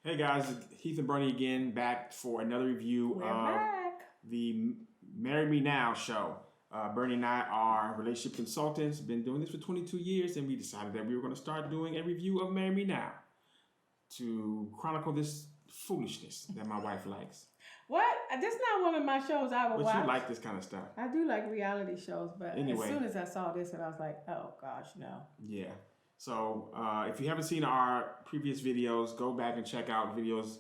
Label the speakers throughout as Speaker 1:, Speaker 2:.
Speaker 1: Hey guys, Heath and Bernie again, back for another review
Speaker 2: We're
Speaker 1: of
Speaker 2: back.
Speaker 1: the Marry Me Now show. Bernie and I are relationship consultants, been doing this for 22 years, and we decided that we were going to start doing a review of Marry Me Now to chronicle this foolishness that my wife likes.
Speaker 2: What? This is not one of my shows I would
Speaker 1: But
Speaker 2: watch.
Speaker 1: you like this kind of stuff.
Speaker 2: I do like reality shows, but
Speaker 1: Anyway.
Speaker 2: as soon as I saw this, and I was like, oh gosh, no.
Speaker 1: Yeah. So if you haven't seen our previous videos, go back and check out videos,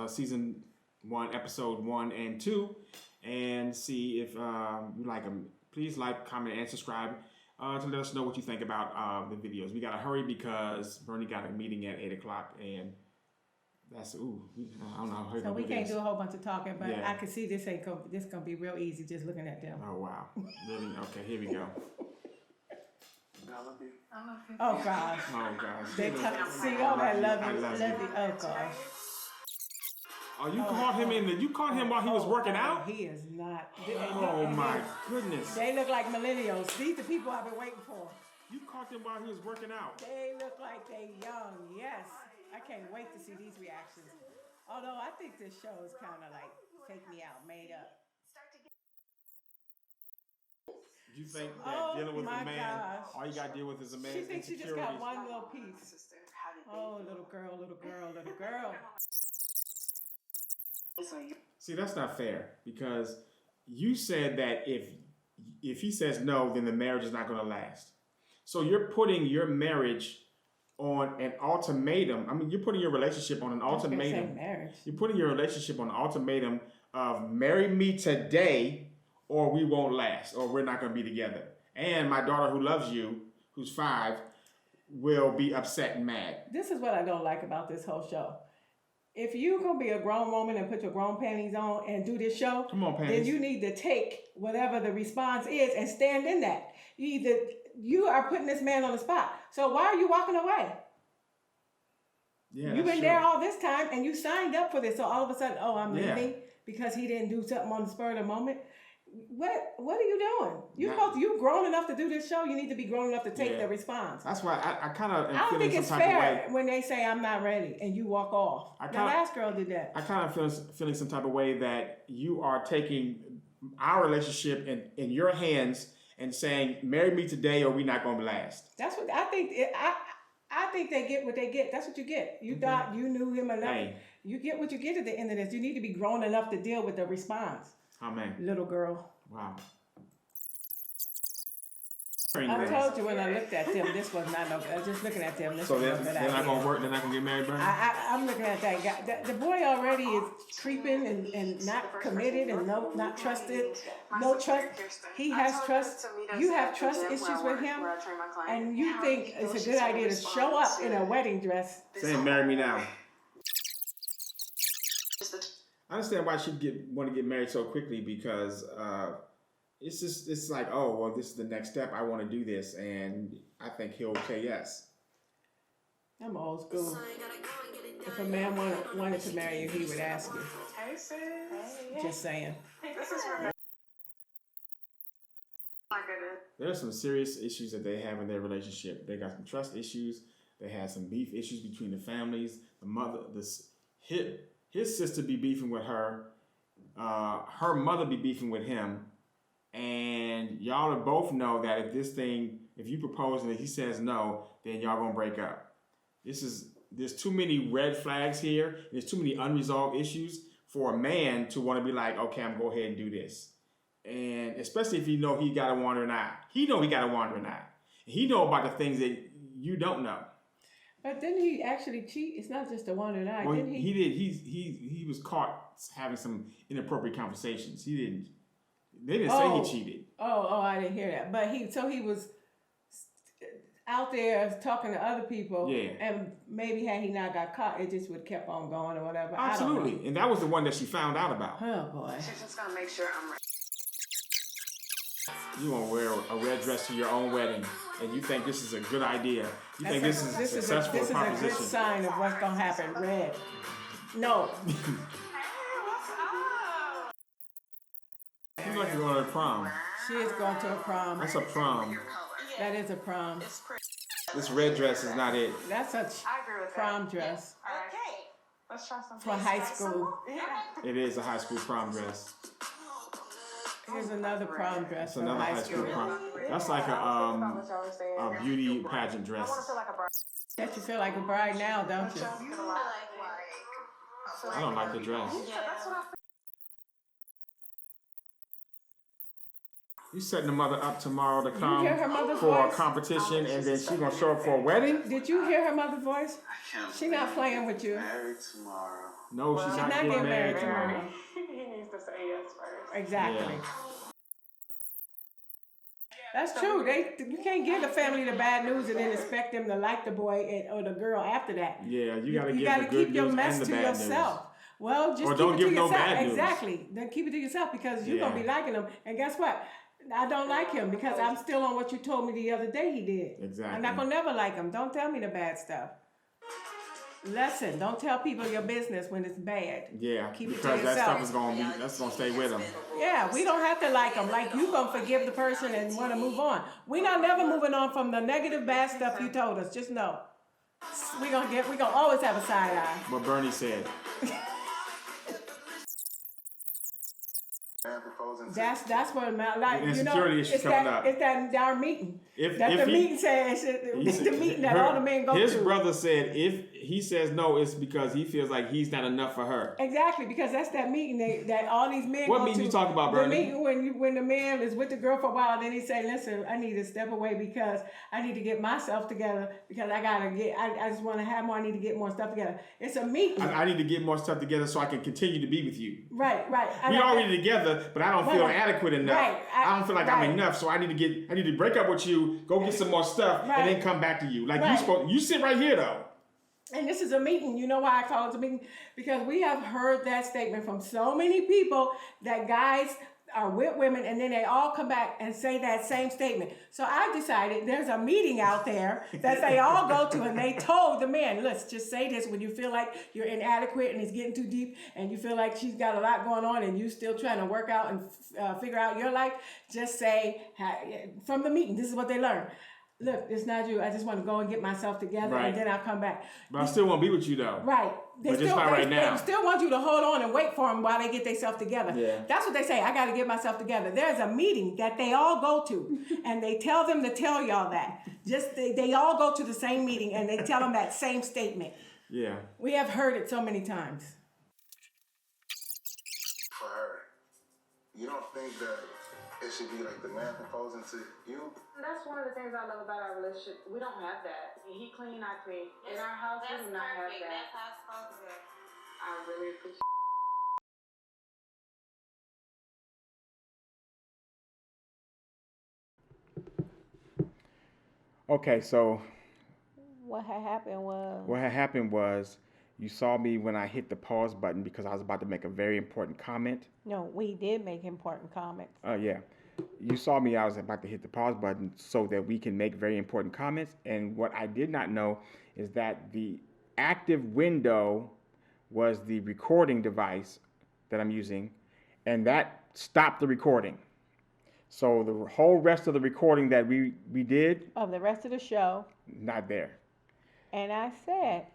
Speaker 1: season 1, episode 1 and 2, and see if you like them. Please like, comment, and subscribe to let us know what you think about the videos. We got to hurry because Bernie got a meeting at 8 o'clock, and that's, I don't know how
Speaker 2: So we can't do a whole bunch of talking, but
Speaker 1: Yeah.
Speaker 2: I can see this gonna be real easy just looking at them.
Speaker 1: Oh, wow. Really? Okay, here we go.
Speaker 3: I love you.
Speaker 2: Oh gosh.
Speaker 1: Oh, gosh.
Speaker 2: They see all that love you. Oh gosh.
Speaker 1: Oh, you caught him you caught him while he was working out?
Speaker 2: He is not.
Speaker 1: Oh, my goodness.
Speaker 2: They look like millennials. These are the people I've been waiting for.
Speaker 1: You caught him while he was working out.
Speaker 2: They look like they young. Yes. I can't wait to see these reactions. Although I think this show is kind of like Take Me Out, made up.
Speaker 1: You think that dealing with a man,
Speaker 2: gosh.
Speaker 1: all you gotta deal with is a man's
Speaker 2: She thinks she just
Speaker 1: insecurities?
Speaker 2: got one little piece. Oh, little girl, little girl, little girl.
Speaker 1: See, that's not fair because you said that if he says no, then the marriage is not gonna last. So you're putting your marriage on an ultimatum. I mean, you're putting your relationship on an ultimatum.
Speaker 2: Marriage.
Speaker 1: You're putting your relationship on an ultimatum of marry me today or we won't last or we're not going to be together. And my daughter who loves you, who's 5, will be upset and mad.
Speaker 2: This is what I don't like about this whole show. If you're going to be a grown woman and put your grown panties on and do this show,
Speaker 1: Come on, panties.
Speaker 2: then you need to take whatever the response is and stand in that. You are putting this man on the spot. So why are you walking away?
Speaker 1: Yeah,
Speaker 2: You've been there all this time and you signed up for this. So all of a sudden, oh, I'm
Speaker 1: Yeah.
Speaker 2: leaving because he didn't do something on the spur of the moment. What are you doing? You're grown enough to do this show. You need to be grown enough to take the response.
Speaker 1: That's why I kind of
Speaker 2: I don't think it's fair when they say I'm not ready and you walk off. The last girl did that.
Speaker 1: I kind of feeling some type of way that you are taking our relationship in your hands and saying, marry me today or we're not going to last.
Speaker 2: That's what I think. I think they get what they get. That's what you get. You thought you knew him enough.
Speaker 1: Hey.
Speaker 2: You get what you get at the end of this. You need to be grown enough to deal with the response.
Speaker 1: Amen.
Speaker 2: Little girl.
Speaker 1: Wow.
Speaker 2: I told you when I looked at them, this was not no good. Just looking at them, this
Speaker 1: So
Speaker 2: was
Speaker 1: they're
Speaker 2: not good.
Speaker 1: not going to work? They're not going to get married, Bernie?
Speaker 2: I'm looking at that guy. The boy already is creeping and not committed and not trusted. No trust. He has trust. You have trust issues with him. And you think it's a good idea to show up in a wedding dress.
Speaker 1: Saying marry me now. I understand why she want to get married so quickly because it's like, oh, well, this is the next step. I want to do this, and I think he'll say yes.
Speaker 2: I'm old school. If a man wanted to marry you, he would ask you.
Speaker 3: Hey, sis.
Speaker 2: Just saying.
Speaker 3: This is for my goodness.
Speaker 1: There are some serious issues that they have in their relationship. They got some trust issues. They had some beef issues between the families. The mother, his sister be beefing with her. Her mother be beefing with him. And y'all both know that if you propose and he says no, then y'all gonna break up. There's too many red flags here. There's too many unresolved issues for a man to want to be like, okay, I'm gonna go ahead and do this. And especially if you know he got a wandering eye. He know he got a wandering eye. He know about the things that you don't know.
Speaker 2: But didn't he actually cheat? It's not just a wandering eye.
Speaker 1: Well,
Speaker 2: Didn't he?
Speaker 1: He did. He was caught having some inappropriate conversations. They didn't say he cheated.
Speaker 2: Oh, I didn't hear that. But he was out there talking to other people.
Speaker 1: Yeah.
Speaker 2: And maybe had he not got caught, it just would have kept on going or whatever.
Speaker 1: Absolutely.
Speaker 2: I don't know.
Speaker 1: And that was the one that she found out about.
Speaker 2: Oh boy.
Speaker 3: She's just gonna make sure I'm ready.
Speaker 1: You want to wear a red dress to your own wedding, and you think this is a good idea. You think this is a successful
Speaker 2: This is a
Speaker 1: proposition.
Speaker 2: good sign of what's gonna happen. Red. No.
Speaker 3: Hey, what's up?
Speaker 1: Seems like you're going to prom.
Speaker 2: She is going to a prom.
Speaker 1: That's a prom.
Speaker 2: That is a prom.
Speaker 3: It's pretty.
Speaker 1: This red dress is not it.
Speaker 2: That's a
Speaker 3: I agree with
Speaker 2: prom
Speaker 3: that.
Speaker 2: dress.
Speaker 3: All right.
Speaker 4: Okay,
Speaker 3: Let's try some.
Speaker 2: for high school.
Speaker 3: Yeah.
Speaker 1: It is a high school prom dress.
Speaker 2: Here's another prom dress
Speaker 1: It's
Speaker 2: for
Speaker 1: another
Speaker 2: high school.
Speaker 1: prom. That's like a beauty pageant dress.
Speaker 2: That you feel like a bride now, don't you?
Speaker 1: I don't like the dress. You setting the mother up tomorrow to come
Speaker 2: hear her mother's
Speaker 1: for a
Speaker 2: voice?
Speaker 1: competition, and then she's gonna show up for a wedding?
Speaker 2: Did you hear her mother's voice? She not playing with you.
Speaker 4: Married tomorrow.
Speaker 1: No, she's not
Speaker 2: Not
Speaker 1: getting married
Speaker 2: tomorrow.
Speaker 1: tomorrow.
Speaker 3: He needs to say yes first.
Speaker 2: Exactly.
Speaker 1: Yeah.
Speaker 2: That's true. You can't give the family the bad news and then expect them to like the boy or the girl after that.
Speaker 1: Yeah, you gotta
Speaker 2: You
Speaker 1: give
Speaker 2: gotta
Speaker 1: the good
Speaker 2: keep your
Speaker 1: news
Speaker 2: mess
Speaker 1: and the
Speaker 2: to
Speaker 1: bad
Speaker 2: yourself. Well, just
Speaker 1: Or
Speaker 2: keep
Speaker 1: don't
Speaker 2: it
Speaker 1: give
Speaker 2: to
Speaker 1: no
Speaker 2: yourself.
Speaker 1: bad news.
Speaker 2: Exactly. Then keep it to yourself because you're gonna
Speaker 1: Yeah.
Speaker 2: be liking him. And guess what? I don't like him because I'm still on what you told me the other day he did.
Speaker 1: Exactly.
Speaker 2: I'm not gonna never like him. Don't tell me the bad stuff. Lesson: don't tell people your business when it's bad.
Speaker 1: Yeah,
Speaker 2: Keep it to
Speaker 1: because that
Speaker 2: yourself.
Speaker 1: stuff is gonna stay with them.
Speaker 2: Yeah, we don't have to like them. Like you gonna forgive the person and want to move on. We not never moving on from the negative, bad stuff you told us. Just know, we gonna always have a side eye.
Speaker 1: What Bernie said.
Speaker 4: Man proposing to
Speaker 2: That's what like you know.
Speaker 1: Insecurity issues
Speaker 2: It's
Speaker 1: coming
Speaker 2: that
Speaker 1: up.
Speaker 2: it's that our meeting.
Speaker 1: If
Speaker 2: The
Speaker 1: he-
Speaker 2: meeting says it's the meeting that all the men go
Speaker 1: His
Speaker 2: to.
Speaker 1: brother said if he says no, it's because he feels like he's not enough for her.
Speaker 2: Exactly, because that's that meeting that all these men
Speaker 1: What
Speaker 2: go
Speaker 1: meeting
Speaker 2: to.
Speaker 1: you talking about,
Speaker 2: The
Speaker 1: Bernie?
Speaker 2: meeting when the man is with the girl for a while, then he say, "Listen, I need to step away because I need to get myself together because I just want to have more. I need to get more stuff together." It's a meeting,
Speaker 1: I need to get more stuff together so I can continue to be with you.
Speaker 2: right?
Speaker 1: We already together, but I don't feel
Speaker 2: Right.
Speaker 1: adequate enough.
Speaker 2: Right.
Speaker 1: I don't feel like I'm
Speaker 2: Right.
Speaker 1: enough, so I need to break up with you, go get some more stuff,
Speaker 2: Right.
Speaker 1: and then come back to you. Like
Speaker 2: Right.
Speaker 1: you sit right here though.
Speaker 2: And this is a meeting. You know why I call it a meeting? Because we have heard that statement from so many people that guys are with women and then they all come back and say that same statement. So I decided there's a meeting out there that they all go to and they told the man, let's just say this when you feel like you're inadequate and it's getting too deep and you feel like she's got a lot going on and you still trying to work out and figure out your life, just say from the meeting, this is what they learned. Look, it's not you. I just want to go and get myself together
Speaker 1: Right.
Speaker 2: and then I'll come back.
Speaker 1: But I still won't be with you though.
Speaker 2: Right.
Speaker 1: But just not right now.
Speaker 2: They still want you to hold on and wait for them while they get themselves together.
Speaker 1: Yeah.
Speaker 2: That's what they say. I got to get myself together. There's a meeting that they all go to, and they tell them to tell y'all that. Just they all go to the same meeting, and they tell them that same statement.
Speaker 1: Yeah.
Speaker 2: We have heard it so many times.
Speaker 4: for her. You don't think that it should be like the man proposing to you?
Speaker 3: That's one of the things I love about our relationship. We don't have that. He clean, I clean. In our house, we do not have that.
Speaker 5: That's how it's supposed to be.
Speaker 3: I really appreciate.
Speaker 1: Okay, so
Speaker 2: What had happened
Speaker 1: was you saw me when I hit the pause button because I was about to make a very important comment.
Speaker 2: No, we did make important comments.
Speaker 1: Yeah. You saw me, I was about to hit the pause button so that we can make very important comments. And what I did not know is that the active window was the recording device that I'm using, and that stopped the recording. So the whole rest of the recording that we did,
Speaker 2: Of the rest of the show,
Speaker 1: not there.
Speaker 2: and I said,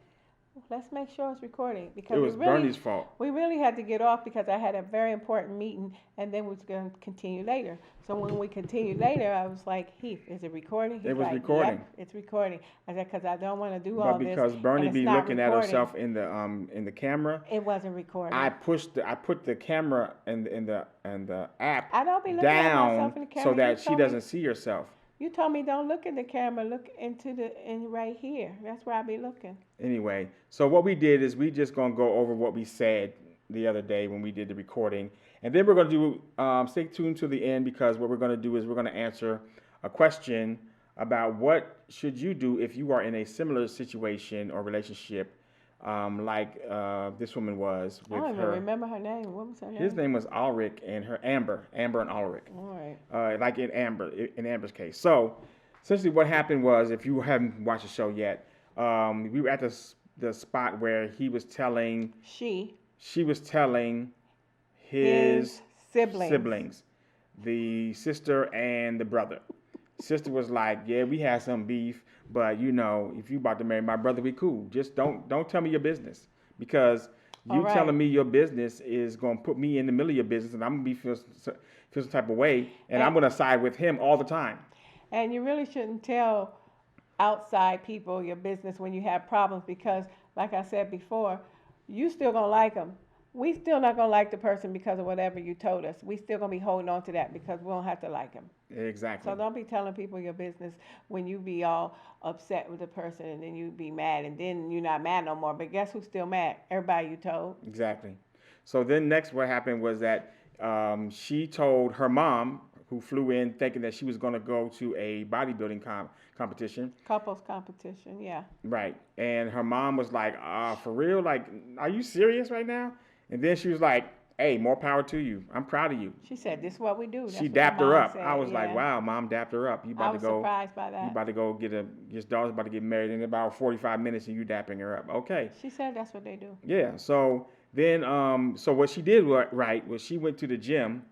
Speaker 2: let's make sure it's recording because
Speaker 1: It was Bernie's fault.
Speaker 2: We really had to get off because I had a very important meeting and then we was going to continue later. So when we continued later, I was like, Heath, is it recording? He's
Speaker 1: It was
Speaker 2: like,
Speaker 1: recording.
Speaker 2: Yep, it's recording. I said, because I don't want to do all
Speaker 1: But
Speaker 2: this.
Speaker 1: because Bernie
Speaker 2: and
Speaker 1: be
Speaker 2: it's not
Speaker 1: looking at
Speaker 2: recording.
Speaker 1: herself in the camera,
Speaker 2: It wasn't recording.
Speaker 1: I put the camera and the app
Speaker 2: I don't be looking at
Speaker 1: down
Speaker 2: myself in the camera.
Speaker 1: so
Speaker 2: You
Speaker 1: that she
Speaker 2: told me-
Speaker 1: doesn't see herself.
Speaker 2: You told me don't look in the camera, look in right here. That's where I be looking.
Speaker 1: Anyway, so what we did is we just gonna go over what we said the other day when we did the recording, and then we're gonna do stay tuned to the end because what we're gonna do is we're gonna answer a question about what should you do if you are in a similar situation or relationship, like this woman was
Speaker 2: I
Speaker 1: with
Speaker 2: don't even
Speaker 1: her.
Speaker 2: remember her name. What was her name?
Speaker 1: His name was Ulrich and her Amber and Ulrich.
Speaker 2: All right.
Speaker 1: Like in Amber's case. So, essentially, what happened was, if you haven't watched the show yet, we were at the spot where he was telling, she was telling his siblings, the sister and the brother. Sister was like, "Yeah, we had some beef, but you know, if you about to marry my brother, we cool. Just don't tell me your business." because you
Speaker 2: All right.
Speaker 1: telling me your business is going to put me in the middle of your business, and I'm going to be feel some type of way, and I'm going to side with him all the time.
Speaker 2: And you really shouldn't tell outside people your business when you have problems because, like I said before, you still gonna like them. We still not gonna like the person because of whatever you told us. We still gonna be holding on to that because we don't have to like him.
Speaker 1: Exactly.
Speaker 2: So don't be telling people your business when you be all upset with the person and then you be mad and then you're not mad no more. But guess who's still mad? Everybody you told.
Speaker 1: Exactly. So then next what happened was that she told her mom, who flew in thinking that she was going to go to a bodybuilding competition.
Speaker 2: Couples competition, yeah.
Speaker 1: Right. And her mom was like, for real? Like, are you serious right now? And then she was like, hey, more power to you. I'm proud of you.
Speaker 2: She said, this is what we do. That's
Speaker 1: She
Speaker 2: what my
Speaker 1: dapped her
Speaker 2: mom
Speaker 1: up.
Speaker 2: said,
Speaker 1: I was like,
Speaker 2: yeah.
Speaker 1: wow, mom dapped her up. You
Speaker 2: I
Speaker 1: about
Speaker 2: was
Speaker 1: to go.
Speaker 2: surprised by
Speaker 1: You
Speaker 2: that.
Speaker 1: about to go his daughter's about to get married in about 45 minutes and you dapping her up. Okay.
Speaker 2: She said that's what they do.
Speaker 1: Yeah. So then, so what she did right was she went to the gym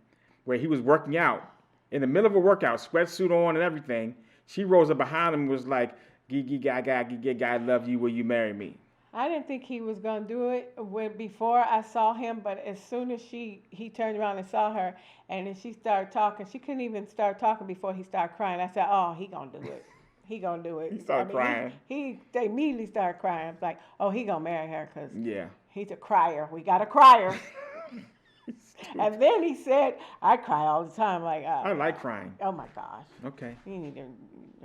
Speaker 1: where he was working out. In the middle of a workout, sweatsuit on and everything, she rose up behind him and was like, Gigi Gaga, I love you, will you marry me?
Speaker 2: I didn't think he was gonna do it before I saw him, but as soon as he turned around and saw her, and then she started talking, she couldn't even start talking before he started crying. I said, "Oh, he gonna do it. He gonna do it."
Speaker 1: He started crying.
Speaker 2: They immediately started crying. I was like, "Oh, he gonna marry her because
Speaker 1: Yeah.
Speaker 2: he's a crier. We got a crier." And then he said, "I cry all the time." Like,
Speaker 1: I like crying.
Speaker 2: oh my gosh,
Speaker 1: Okay.
Speaker 2: you need to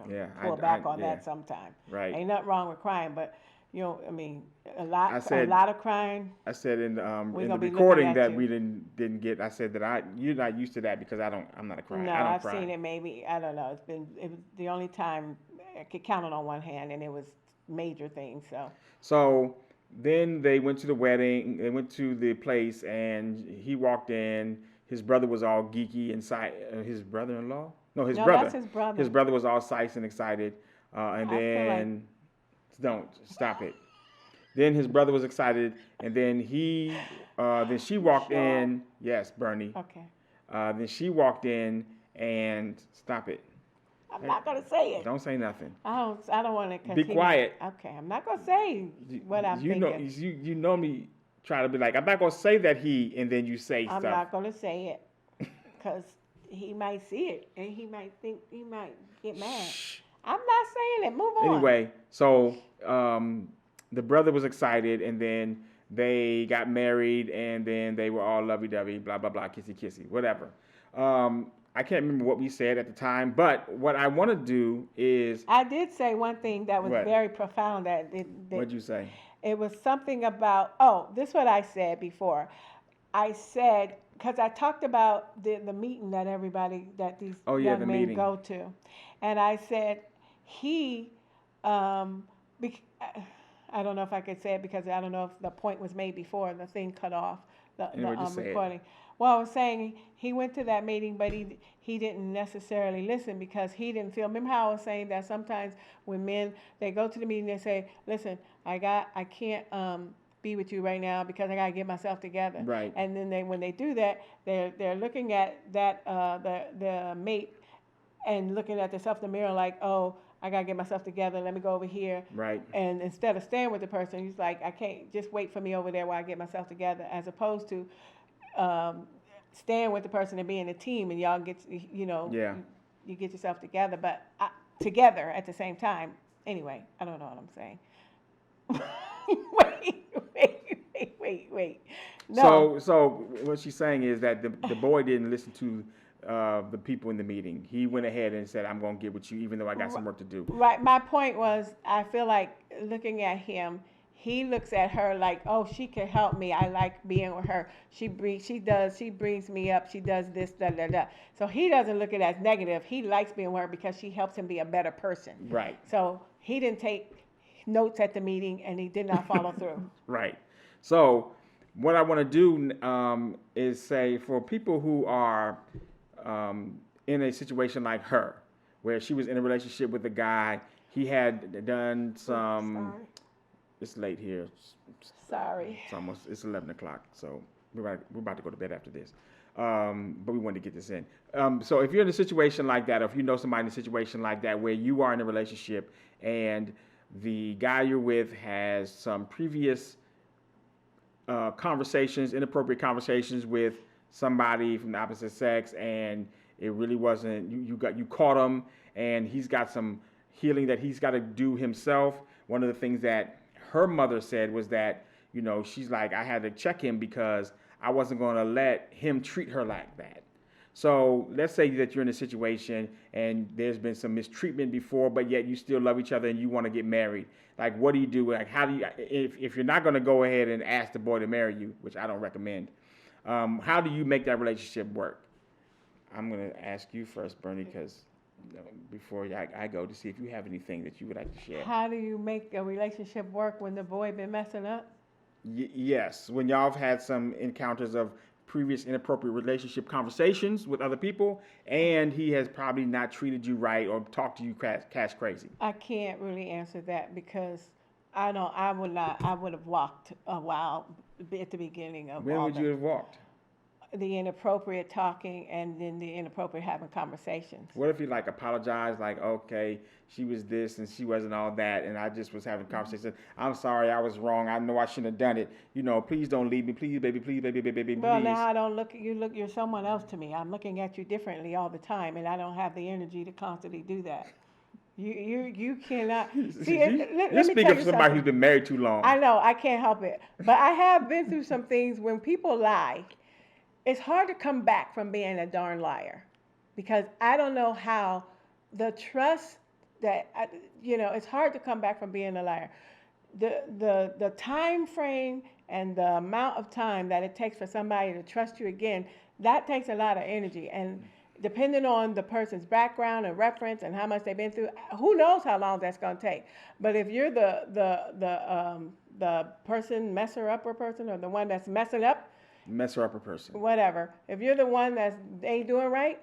Speaker 1: Yeah,
Speaker 2: pull back on that sometime.
Speaker 1: Right.
Speaker 2: Ain't nothing wrong with crying, but you know, I mean, a lot
Speaker 1: said-
Speaker 2: of crying.
Speaker 1: I said in the
Speaker 2: gonna be
Speaker 1: recording
Speaker 2: looking at
Speaker 1: that
Speaker 2: you.
Speaker 1: we didn't get. I said that you're not used to that because I'm not a crier.
Speaker 2: No,
Speaker 1: I don't
Speaker 2: I've
Speaker 1: cry.
Speaker 2: seen it maybe, I don't know, it was the only time I could count it on one hand, and it was major things, so.
Speaker 1: So then they went to the wedding. They went to the place, and he walked in. His brother was all geeky inside. His brother-in-law? No, his
Speaker 2: No,
Speaker 1: brother.
Speaker 2: that's his brother.
Speaker 1: His brother was all psyched and excited. And
Speaker 2: I feel
Speaker 1: then, don't stop it. Then his brother was excited, and then then she walked in. Yes, Bernie.
Speaker 2: Okay.
Speaker 1: Then she walked in and stop it.
Speaker 2: I'm not gonna say it.
Speaker 1: Don't say nothing.
Speaker 2: I don't wanna
Speaker 1: Be quiet.
Speaker 2: Okay, I'm not gonna say what I'm
Speaker 1: you
Speaker 2: thinking.
Speaker 1: know, you normally try to be like, I'm not gonna say that and then you say
Speaker 2: I'm
Speaker 1: stuff.
Speaker 2: not gonna say it, cause he might see it, and he might get mad. I'm not saying it, move on.
Speaker 1: Anyway, so the brother was excited, and then they got married, and then they were all lovey-dovey, blah, blah, blah, kissy-kissy, whatever. I can't remember what we said at the time, but what I want to do is...
Speaker 2: I did say one thing that was
Speaker 1: What?
Speaker 2: very profound.
Speaker 1: What'd you say?
Speaker 2: It was something about, this is what I said before. I said, because I talked about the meeting that these young men
Speaker 1: meeting.
Speaker 2: go to. And I said, I don't know if I could say it because I don't know if the point was made before the thing cut off,
Speaker 1: Anyway, just say it.
Speaker 2: recording. Well, I was saying he went to that meeting, but he didn't necessarily listen because he didn't feel. Remember how I was saying that sometimes when men, they go to the meeting, they say, listen, I can't be with you right now because I got to get myself together.
Speaker 1: Right.
Speaker 2: And then when they do that, they're looking at that the mate and looking at themselves in the mirror like, oh, I got to get myself together. Let me go over here.
Speaker 1: Right.
Speaker 2: And instead of staying with the person, he's like, I can't, just wait for me over there while I get myself together, as opposed to staying with the person and being a team and y'all get,
Speaker 1: Yeah.
Speaker 2: you get yourself together, but together at the same time. Anyway, I don't know what I'm saying. Wait. No.
Speaker 1: So what she's saying is that the boy didn't listen to the people in the meeting. He went ahead and said, I'm going to get with you even though I got some work to do.
Speaker 2: Right. My point was, I feel like looking at him, he looks at her like, oh, she can help me. I like being with her. She brings me up. She does this, da, da, da. So he doesn't look at it as negative. He likes being with her because she helps him be a better person.
Speaker 1: Right.
Speaker 2: So he didn't take notes at the meeting and he did not follow through.
Speaker 1: Right. So what I want to do is say for people who are in a situation like her, where she was in a relationship with a guy, he had done some...
Speaker 2: Sorry.
Speaker 1: It's late here.
Speaker 2: Sorry.
Speaker 1: It's 11 o'clock, so we're about to go to bed after this. But we wanted to get this in. So if you're in a situation like that, or if you know somebody in a situation like that where you are in a relationship and the guy you're with has some previous inappropriate conversations with somebody from the opposite sex, and it really wasn't. You caught him, and he's got some healing that he's got to do himself. One of the things that her mother said was that, she's like, I had to check him because I wasn't going to let him treat her like that. So let's say that you're in a situation and there's been some mistreatment before, but yet you still love each other and you want to get married. Like, what do you do? Like, how do you, if you're not going to go ahead and ask the boy to marry you, which I don't recommend, how do you make that relationship work? I'm going to ask you first, Bernie, because before I go, to see if you have anything that you would like to share.
Speaker 2: How do you make a relationship work when the boy been messing up?
Speaker 1: Yes, when y'all have had some encounters of previous inappropriate relationship conversations with other people, and he has probably not treated you right or talked to you cash crazy.
Speaker 2: I can't really answer that because I would have walked a while at the beginning of
Speaker 1: When
Speaker 2: all
Speaker 1: would you have walked?
Speaker 2: the inappropriate talking and then the inappropriate having conversations.
Speaker 1: What if he apologized, like, okay, she was this and she wasn't all that, and I just was having conversation. I'm sorry, I was wrong. I know I shouldn't have done it. Please don't leave me. Please, baby, please, baby, baby, please.
Speaker 2: Well, now I don't look at you. You're someone else to me. I'm looking at you differently all the time, and I don't have the energy to constantly do that. You cannot. See,
Speaker 1: You're speaking of somebody who's been married too long.
Speaker 2: I know, I can't help it. But I have been through some things when people lie. It's hard to come back from being a darn liar because I don't know how the trust that, it's hard to come back from being a liar. The time frame and the amount of time that it takes for somebody to trust you again, that takes a lot of energy. And depending on the person's background and reference and how much they've been through, who knows how long that's going to take. But if you're the person, messer-upper person, or the one that's messing up,
Speaker 1: Messer-upper person.
Speaker 2: whatever. If you're the one that ain't doing right,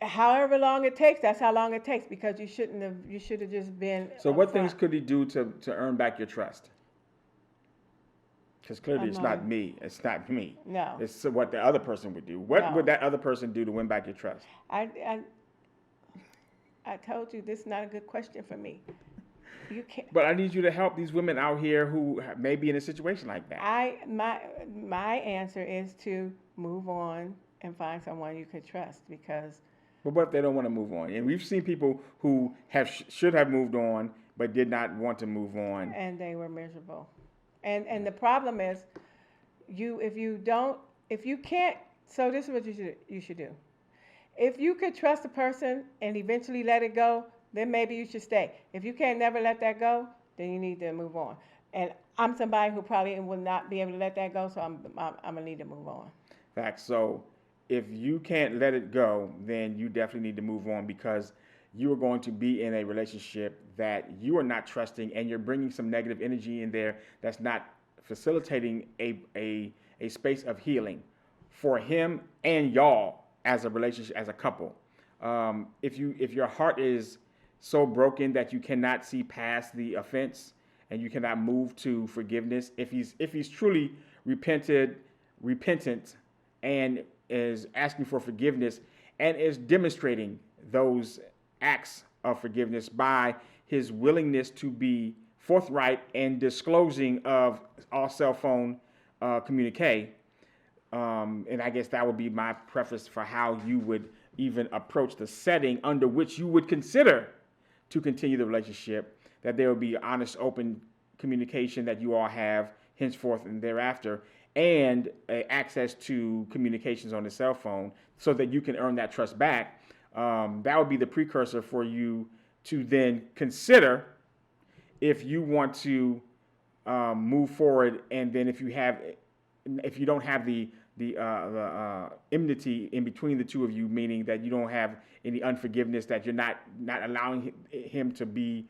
Speaker 2: however long it takes, that's how long it takes because you should have just been.
Speaker 1: So what things could he do to earn back your trust? Because clearly it's not me. It's not me.
Speaker 2: No.
Speaker 1: It's what the other person would do. What would that other person do to win back your trust?
Speaker 2: I told you this is not a good question for me. You can't.
Speaker 1: But I need you to help these women out here who may be in a situation like that.
Speaker 2: My answer is to move on and find someone you could trust because.
Speaker 1: But what if they don't want to move on? And we've seen people who should have moved on but did not want to move on.
Speaker 2: And they were miserable. And the problem is, if you can't. So this is what you should do. If you could trust a person and eventually let it go, then maybe you should stay. If you can't never let that go, then you need to move on. And I'm somebody who probably will not be able to let that go, so I'm gonna need to move on.
Speaker 1: Facts. So if you can't let it go, then you definitely need to move on because you are going to be in a relationship that you are not trusting, and you're bringing some negative energy in there that's not facilitating a space of healing for him and y'all as a relationship, as a couple. If your heart is so broken that you cannot see past the offense and you cannot move to forgiveness, if he's truly repentant and is asking for forgiveness and is demonstrating those acts of forgiveness by his willingness to be forthright and disclosing of all cell phone communique, and I guess that would be my preface for how you would even approach the setting under which you would consider to continue the relationship, that there will be honest, open communication that you all have henceforth and thereafter, and access to communications on the cell phone so that you can earn that trust back. That would be the precursor for you to then consider if you want to move forward, and then if you don't have the enmity in between the two of you, meaning that you don't have any unforgiveness, that you're not allowing him to be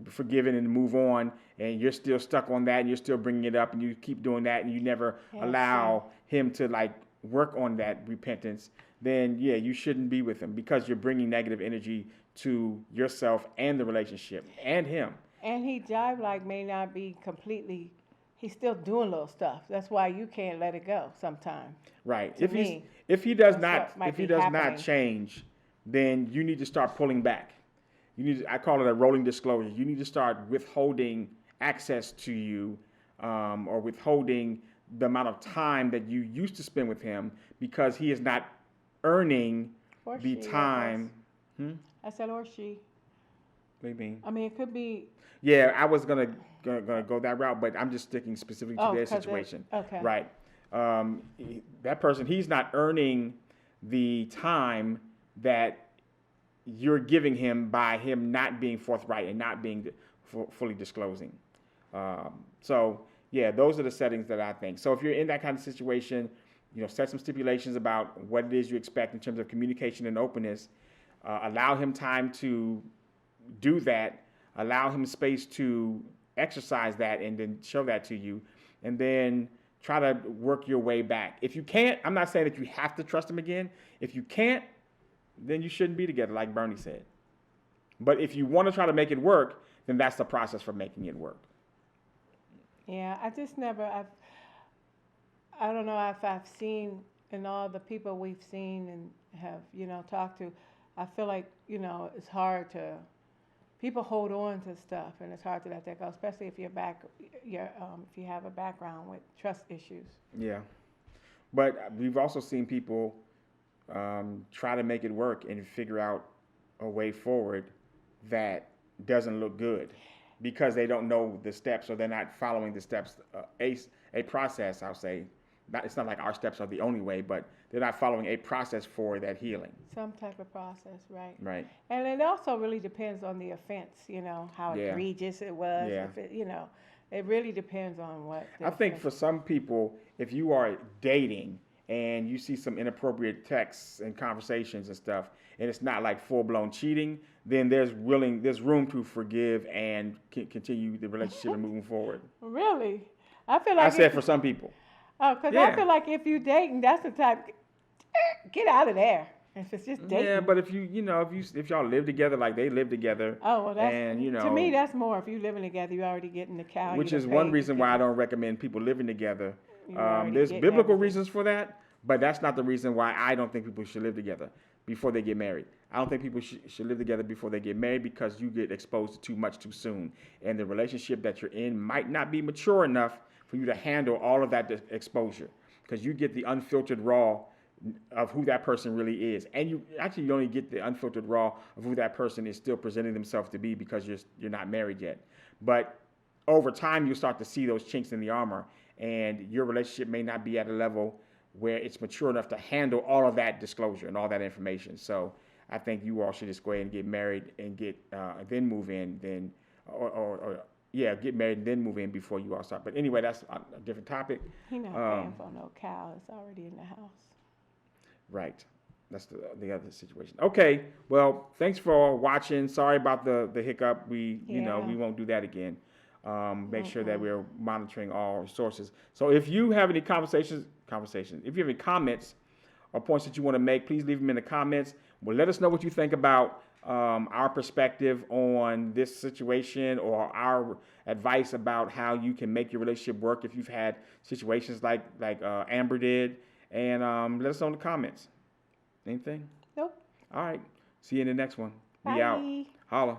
Speaker 1: forgiven and move on, and you're still stuck on that, and you're still bringing it up, and you keep doing that, and you never allow him to work on that repentance, then you shouldn't be with him because you're bringing negative energy to yourself and the relationship and him.
Speaker 2: And he jive may not be completely. He's still doing little stuff. That's why you can't let it go sometimes.
Speaker 1: Right. If he does not change, then you need to start pulling back. I call it a rolling disclosure. You need to start withholding access to you or withholding the amount of time that you used to spend with him because he is not earning
Speaker 2: Or
Speaker 1: the
Speaker 2: she, I
Speaker 1: time.
Speaker 2: I said, or she.
Speaker 1: What do you mean?
Speaker 2: I mean, it could be.
Speaker 1: Yeah, I was gonna go that route, but I'm just sticking specifically to their
Speaker 2: 'cause it-
Speaker 1: situation.
Speaker 2: okay.
Speaker 1: Right. That person, he's not earning the time that you're giving him by him not being forthright and not being fully disclosing. So yeah, those are the settings that I think. So if you're in that kind of situation, set some stipulations about what it is you expect in terms of communication and openness. Allow him time to do that. Allow him space to exercise that and then show that to you. And then try to work your way back. If you can't, I'm not saying that you have to trust him again. If you can't, then you shouldn't be together, like Bernie said. But if you want to try to make it work, then that's the process for making it work.
Speaker 2: Yeah, I just never. I don't know if I've seen in all the people we've seen and have talked to. I feel like it's hard to. People hold on to stuff, and it's hard to let that go, especially if if you have a background with trust issues.
Speaker 1: Yeah, but we've also seen people try to make it work and figure out a way forward that doesn't look good because they don't know the steps or they're not following the steps. A process, I'll say. It's not like our steps are the only way, but they're not following a process for that healing.
Speaker 2: Some type of process, right?
Speaker 1: Right.
Speaker 2: And it also really depends on the offense, how
Speaker 1: Yeah.
Speaker 2: egregious it was.
Speaker 1: Yeah.
Speaker 2: If it, it really depends on what.
Speaker 1: I think for some people, if you are dating and you see some inappropriate texts and conversations and stuff, and it's not like full-blown cheating, then there's room to forgive and continue the relationship and moving forward.
Speaker 2: Really, I feel like
Speaker 1: I said for some people.
Speaker 2: Oh, because
Speaker 1: Yeah.
Speaker 2: I feel like if you dating, that's the type. Get out of there. If it's just dating.
Speaker 1: Yeah, but if if y'all live together like they live together,
Speaker 2: Oh, well, that's
Speaker 1: and
Speaker 2: to me that's more. If you living together, you already getting the cow.
Speaker 1: which is one reason why I don't recommend people living together.
Speaker 2: You already
Speaker 1: There's
Speaker 2: getting
Speaker 1: biblical
Speaker 2: everything.
Speaker 1: reasons for that, but that's not the reason why I don't think people should live together before they get married. I don't think people should live together before they get married because you get exposed to too much too soon, and the relationship that you're in might not be mature enough for you to handle all of that exposure. Because you get the unfiltered raw of who that person really is, and you only get the unfiltered raw of who that person is still presenting themselves to be because you're not married yet. But over time, you start to see those chinks in the armor, and your relationship may not be at a level where it's mature enough to handle all of that disclosure and all that information. So I think you all should just go ahead and get married and then move in, get married and then move in before you all start. But anyway, that's a different topic.
Speaker 2: He not paying for no cow. It's already in the house.
Speaker 1: Right. That's the other situation. Okay. Well, thanks for watching. Sorry about the hiccup. We won't do that again. Make sure that we're monitoring all sources. So if you have any conversations, if you have any comments or points that you want to make, please leave them in the comments. Well, let us know what you think about our perspective on this situation or our advice about how you can make your relationship work if you've had situations like Amber did. And let us know in the comments. Anything?
Speaker 2: Nope.
Speaker 1: All right. See you in the next one. Be
Speaker 2: Bye.
Speaker 1: out. Holla.